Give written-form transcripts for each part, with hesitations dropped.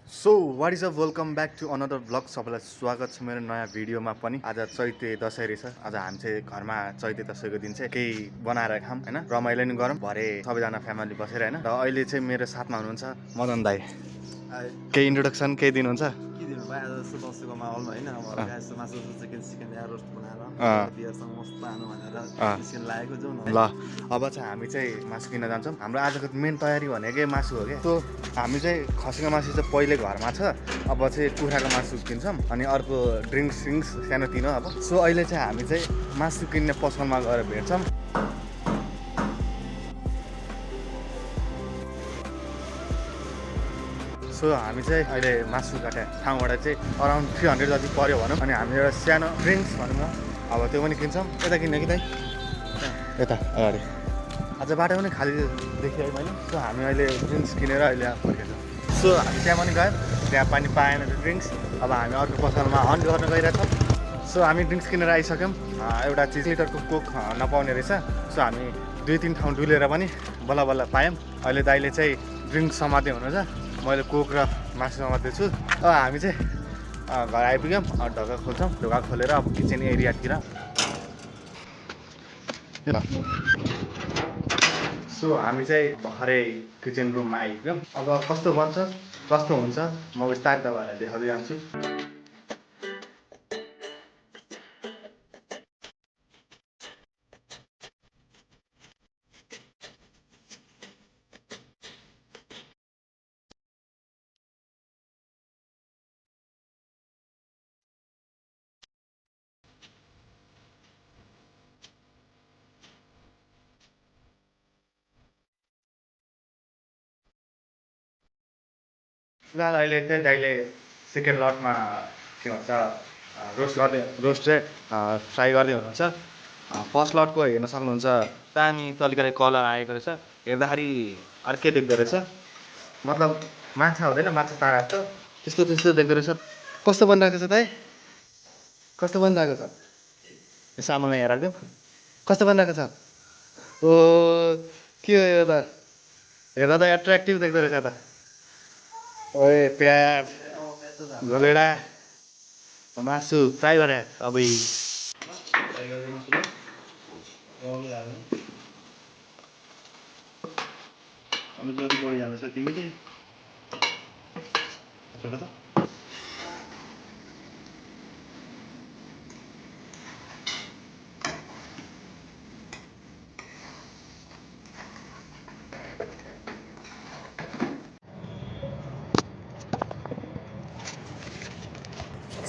So what is a welcome back to another blog. सबैलाई स्वागत छ मेरो नयाँ भिडियोमा पनि। आज चैते दसैँ रहेछ। आज हामी चाहिँ घरमा चैते दसैँको दिन चाहिँ केही बनाएर खाऊँ होइन, रमाइलो नि गरौँ। भरे सबैजना फ्यामिली बसेर होइन। र अहिले चाहिँ मेरो साथमा हुनुहुन्छ मदन दाई। केही इन्ट्रोडक्सन केही दिनुहुन्छ? के दिनु भाइ, आज जस्तो दसैँको माहौलमा होइन, अब हल्का यस्तो मासु चिकन या रोस्ट बनाएर बियरसँग मस्त खानु भनेर निस्किन लागेको जाउँ न। ल अब चाहिँ हामी चाहिँ मासु किन्न जान्छौँ। हाम्रो आजको मेन तयारी भनेकै मासु हो क्या। सो हामी चाहिँ खसीको मासु चाहिँ पहिले घरमा छ, अब चाहिँ कुखुराको मासु किन्छौँ। अनि अर्को ड्रिङ्क्स सानोतिनो अब। सो अहिले चाहिँ हामी चाहिँ मासु किन्ने पसलमा गएर भेट्छौँ। सो हामी चाहिँ अहिले मासु काटे ठाउँबाट चाहिँ अराउन्ड 300 जति पऱ्यो भनौँ। अनि हामी एउटा सानो ड्रिङ्क्स भनौँ न, अब त्यो पनि किन्छौँ। यता किन्ने कि दाइ? यता अगाडि। आज बाटो पनि खाली देखियो मैले। सो हामी अहिले ड्रिङ्क्स किनेर अहिले फर्केछौँ। सो हामी त्यहाँ पनि गयौँ, त्यहाँ पनि पाएन त्यो ड्रिङ्क्स। अब हामी अर्को पसलमा हन्ट गर्न गइरहेछौँ। सो हामी ड्रिङ्क्स किनेर आइसक्यौँ। एउटा 30 लिटरको कोक नपाउने रहेछ। सो हामी 2-3 ठाउँ डुलेर पनि बल्ल बल्ल पायौँ। अहिले दाइले चाहिँ ड्रिङ्क्स समात्दै हुनुहुन्छ, मैले कोक र मासु समात्दैछु। अब हामी चाहिँ घर आइपुग्यौँ। ढोका खोल्छौँ, ढोका खोलेर अब किचन एरियातिर। सो हामी चाहिँ भर्खरै किचन रुममा आइपुग्यौँ। अब कस्तो बन्छ कस्तो हुन्छ म बिस्तारै तपाईँहरूलाई देखाउँदै जान्छु। फिलहाल अहिले चाहिँ दाइले सेकेन्ड लटमा के भन्छ रोस्ट चाहिँ फ्राई गर्दै हुनुहुन्छ। फर्स्ट लटको हेर्न सक्नुहुन्छ, दामी तरिकाले कलर आएको रहेछ। हेर्दाखेरि अर्कै देख्दो रहेछ, मतलब माछा हुँदैन, माछा तारा जस्तो त्यस्तो त्यस्तो देख्दो रहेछ। कस्तो बनिरहेको छ दाइ? कस्तो बनिरहेको छ? यो सामुमा हेरेर दिउँ, कस्तो बनिरहेको छ? ओ के हो यो त? हेर्दा त एट्र्याक्टिभ देख्दो रहेछ त। ओए प्याज घोलेडा मासु फ्राई गरे अब जति बढी जाँदैछ तिमीले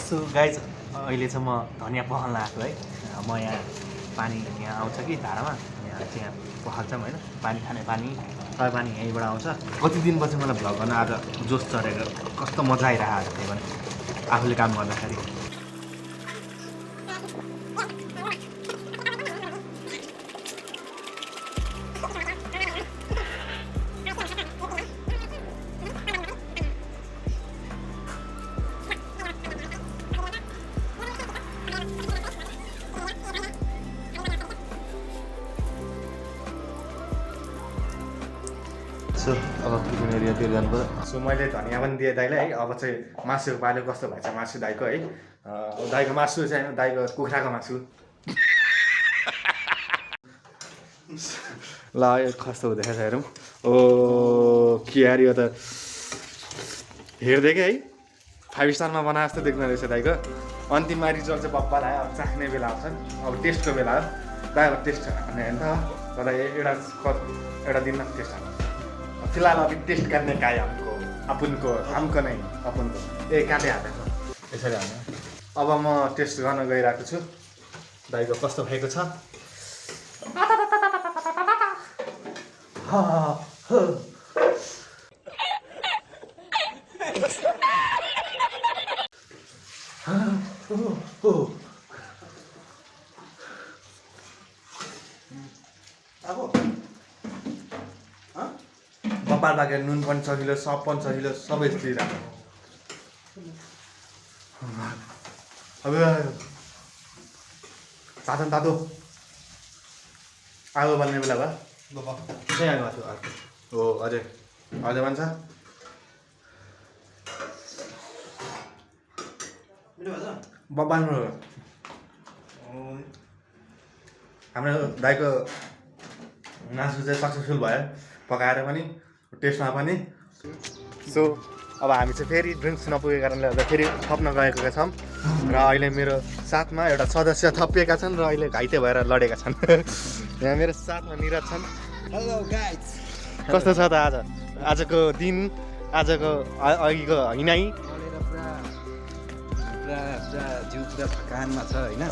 सो गाइज, अहिले चाहिँ म धनियाँ पखाल्न आएको है। म यहाँ पानी यहाँ आउँछ कि धारामा, यहाँ चाहिँ पखाल्छौँ होइन। पानी खाने पानी सबै पानी यहीँबाट आउँछ। कति दिनपछि मलाई भ्लग गर्न आज जोस चढेको, कस्तो मजा आइरहेको थियो भने आफूले काम गर्दाखेरि। सो अब किचन एरियातिर जानुपर्छ। सो मैले धनियाँ पनि दिएँ दाइलाई है। अब चाहिँ मासुको पालो कस्तो भएछ मासु दाइको है। दाइको मासु चाहिँ दाइको कुखुराको मासु। ल यो कस्तो हुँदैछ हेरौँ। ओ के यार, यो त हेर्दै है 5 स्टारमा बनाए जस्तो देख्ने रहेछ दाइको। अन्तिममा रिजल्ट चाहिँ बब्बा लाग्यो। अब चाख्ने बेला आउँछ, अब टेस्टको बेला हो। दाइको टेस्ट हान्ने होइन त, तर एउटा दिनमा टेस्ट हाल्नु। फिलहाल अभी टेस्ट करने का है हमको नहीं अपुनको काँटे हालेको यसरी हाल्नु। अब म टेस्ट गर्न गइरहेको छु दाइको कस्तो भएको छ। बब्बाल बाँके नुन पनि सजिलो, सप पनि सजिलो, सबै दिइरहेको। अब तातो तातो आगो बाल्ने बेला भयो। चाहिँ आगो छु हो अझै अझै भन्छ। बब्बानो हाम्रो दाइको मासु चाहिँ सक्सेसफुल भयो पकाएर पनि टेस्टमा पनि सो अब हामी चाहिँ फेरि ड्रिङ्क्स नपुगेको कारणले गर्दा फेरि थप्न गएका छौँ र अहिले मेरो साथमा एउटा सदस्य थपिएका छन् र अहिले घाइते भएर लडेका छन् यहाँ मेरो साथमा निरज छन् हेलो गाइज कस्तो छ त आजको दिन आजको अघिको हिँडाइ पुरा जिउ पुरा थकानमा छ होइन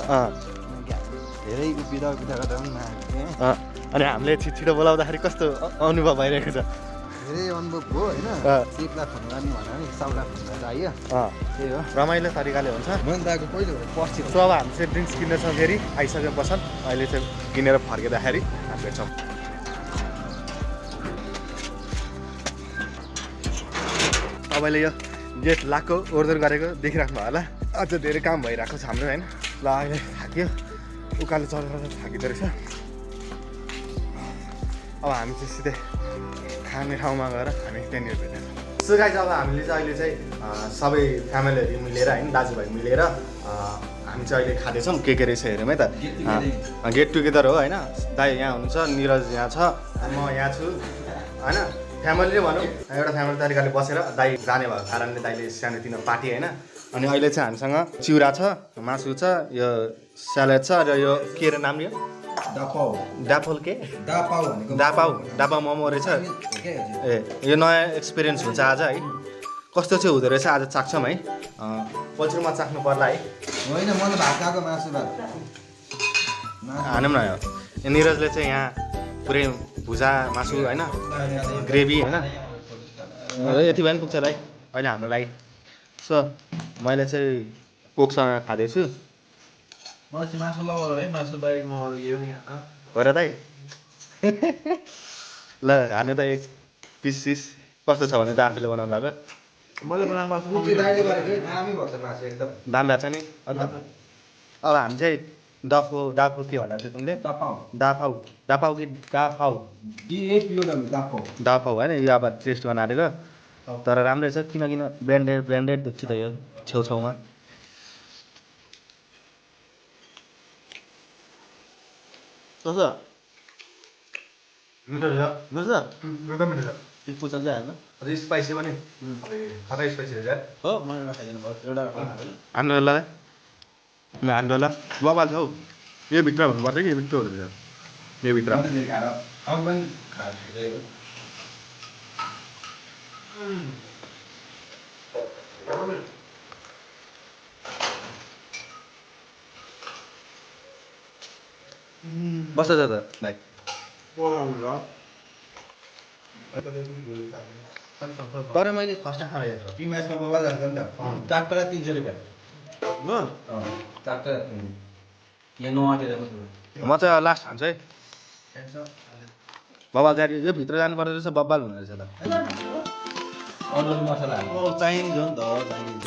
धेरै उभिँदा गर्दा पनि अनि हामीले छिटो बोलाउँदाखेरि कस्तो अनुभव भइरहेको छ धेरै अनुभव हो होइन सेपलाई फोन गर्ने भनेर नि सबलाई फोन गरेर आयो त्यही हो रमाइलो तरिकाले हुन्छ मैले त आएको पहिलो पर्सि सो अब हामी चाहिँ ड्रिङ्क्स किन्नेछौँ फेरि आइसके पछाडि अहिले चाहिँ किनेर फर्किँदाखेरि हामी भेट्छौँ तपाईँले यो गेट लाएको ओर्दर गरेको देखिराख्नु होला अझ धेरै काम भइरहेको छ हाम्रो होइन ल अहिले थाक्यो उकालो चढेर थाकिँदो रहेछ अब हामी चाहिँ सिधै खाने ठाउँमा गएर हामी त्यहाँनिर भेट्नेछौँ सो गाइस अब हामीले चाहिँ अहिले चाहिँ सबै फ्यामिलीहरू मिलेर होइन दाजुभाइ मिलेर हामी चाहिँ अहिले खाँदैछौँ के रहेछ हेरौँ है त गेट टुगेदर हो होइन दाइ यहाँ हुनुहुन्छ निरज यहाँ छ म यहाँ छु होइन फ्यामिली भनौँ एउटा फ्यामिली तरिकाले बसेर दाइ जाने भएको कारणले दाइले सानोतिनो पार्टी होइन अनि अहिले चाहिँ हामीसँग चिउरा छ मासु छ यो स्यालेड छ र यो के रे नाम यो डापल के डापाउ मोमो रहेछ ए यो नयाँ एक्सपिरियन्स हुन्छ आज है कस्तो चाहिँ हुँदो रहेछ आज चाख्छौँ है पछिमा चाख्नु पर्ला है होइन मलाई भात खाएको मासु भात हानौँ न यो निरजले चाहिँ यहाँ पुरै भुजा मासु होइन ग्रेभी होइन यति भए पनि पुग्छ दाइ अहिले हाम्रो लागि सो मैले चाहिँ कोकसँग खाँदैछु मलाई मासु लगाएर है मासु बाहेक म यो नि हो र दाइ ल हानु त एक पिस कस्तो छ भने त आफूले बनाउनु भएको मैले बनाएको दाइले गरेको दामी भएको छ मासु एकदम दाम भएको छ नि अन्त अब हामी चाहिँ डाफो के भन्दा थियो तिमीले डापाउ कि डाफाउ होइन यो अब टेस्ट गर्न आँटेको तर राम्रै छ किन ब्रान्डेड देख्छु त यो छेउछाउमा कस्तो मिठो छ एकदम मिठो छ पुच्छ चाहिँ हाल्नु अझै स्पाइसी पनि खतरा स्पाइसी रहेछ हो मलाई खाइदिनु भयो एउटा हान्नु होला हान्नु होला बबाल छ हौ यो भित्र भन्नुपर्छ कि यो भित्र हुँदैन यो भित्र बस्छ त भाइ तर मैले फर्स्ट टाइम खाएको पिमासमा बबाल जान्छ नि त चारवटा 300 रुपियाँ चारवटा यहाँ नआएर म चाहिँ लास्ट खान्छु है बबाल जाने यो भित्र जानुपर्दो रहेछ बब्बाल हुने रहेछ त अरू मसला चाहिन्छ नि त चाहिन्छ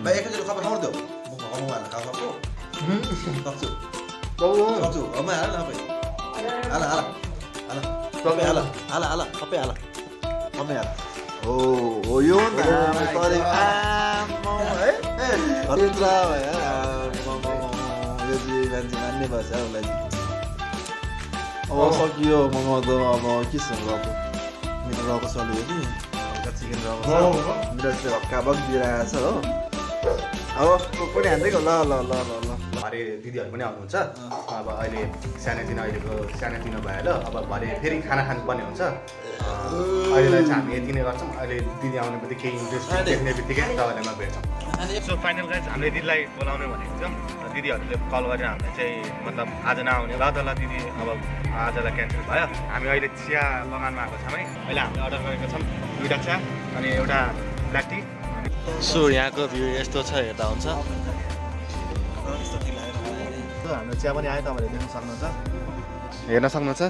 भाइ एकैचोटि खबर खाउँ त्यो म खाउँ खाएको सक्छु अमा हाल न भाइ हाल सबै हाल सबै हाल सबै हाल हो यो नि त सरी आम्मा है हरिन्द्र भयो यो चाहिँ मान्छे मान्ने भएछ उसलाई अब सकियो मोमो त अब के छ रको मेरो रको चल्यो कि चिकन रको मेरो चाहिँ हक्काबक दिइरहेको छ हो अब पनि हान्दै ल भरे दिदीहरू पनि आउनुहुन्छ अब अहिले अहिलेको सानोतिनो भयो ल अब भरे फेरि खाना खानुपर्ने हुन्छ अहिलेलाई चाहिँ हामी यति नै गर्छौँ अहिले दिदी आउने बित्तिकै केही इन्ट्रेस्ट देख्ने बित्तिकै तपाईँलाई म भेट्छौँ सो फाइनल गाइज हामीले दिदीलाई बोलाउने भनेको छ दिदीहरूले कल गरेर हामीलाई चाहिँ मतलब आज नआउने ल दिदी अब आजलाई क्यान्सल भयो हामी अहिले चिया बगानमा आएको छौँ है अहिले हामीले अर्डर गरेको छौँ 2टा चिया अनि एउटा ब्ल्याक टी सो यहाँको भ्यू यस्तो छ हेर्दा हुन्छ हाम्रो चिया पनि आयो तपाईँले देख्न सक्नुहुन्छ हेर्न सक्नुहुन्छ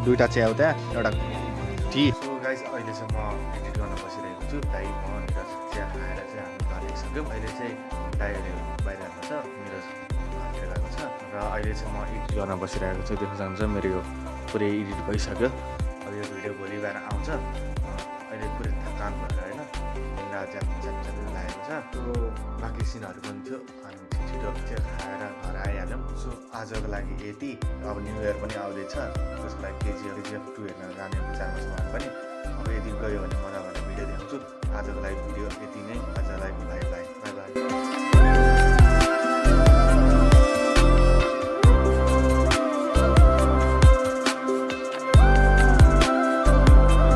2टा चिया हो त्यहाँ एउटा टी सो गाइज अहिले चाहिँ म एडिट गर्न बसिरहेको छु दाइ म निरज चिया खाएर चाहिँ हामी घर आइसक्यौँ अहिले चाहिँ दाइहरूले बाहिर आएको छ निरज घरतिर गएको छ र अहिले चाहिँ म एडिट गर्न बसिरहेको छु देख्न सक्नुहुन्छ मेरो यो पुरै एडिट भइसक्यो अब यो भिडियो भोलि बिहान आउँछ अहिले पुरै थकान भएर होइन च्याप्नु लागेको छ। सो बाँकी सिनहरू पनि थियो, अनि छिटो त्यो खाएर घर आइहाल्यौँ। सो आजको लागि यति। अब न्यु इयर पनि आउँदैछ, त्यसको लागि KGF 2 हेर्न जाने विचारमा छौँ हामी पनि।